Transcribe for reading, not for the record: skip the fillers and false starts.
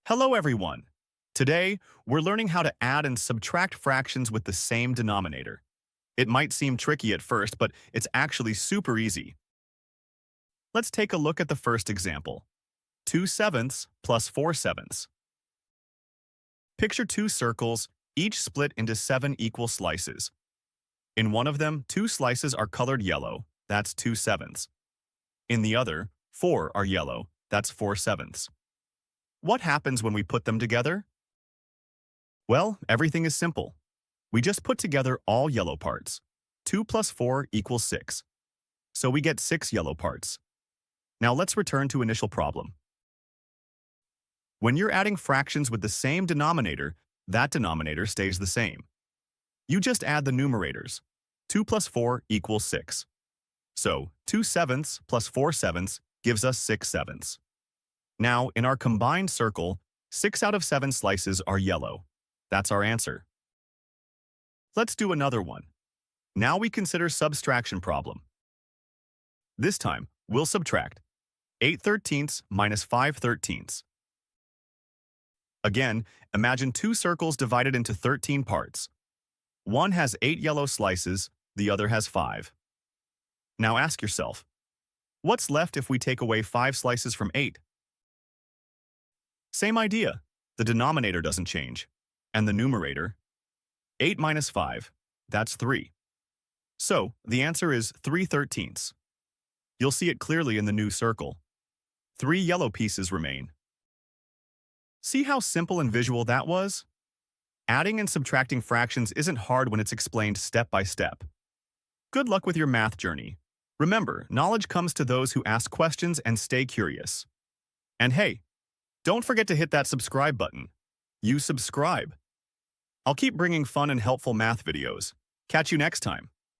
Hello everyone! Today, we're learning how to add and subtract fractions with the same denominator. It might seem tricky at first, but it's actually super easy. Let's take a look at the first example. 2/7 plus 4/7. Picture two circles, each split into 7 equal slices. In one of them, 2 slices are colored yellow, that's 2/7. In the other, 4 are yellow, that's 4/7. What happens when we put them together? Well, everything is simple. We just put together all yellow parts. 2 plus 4 equals 6. So we get 6 yellow parts. Now let's return to initial problem. When you're adding fractions with the same denominator, that denominator stays the same. You just add the numerators. 2 plus 4 equals 6. So 2/7 plus 4/7 gives us 6/7. Now, in our combined circle, 6 out of 7 slices are yellow. That's our answer. Let's do another one. Now we consider subtraction problem. This time, we'll subtract 8/13 minus 5/13. Again, imagine two circles divided into 13 parts. One has 8 yellow slices, the other has 5. Now ask yourself, what's left if we take away 5 slices from 8? Same idea. The denominator doesn't change. And the numerator? 8 minus 5, that's 3. So, the answer is 3/13. You'll see it clearly in the new circle. 3 yellow pieces remain. See how simple and visual that was? Adding and subtracting fractions isn't hard when it's explained step by step. Good luck with your math journey. Remember, knowledge comes to those who ask questions and stay curious. And hey, don't forget to hit that subscribe button. You subscribe. I'll keep bringing fun and helpful math videos. Catch you next time.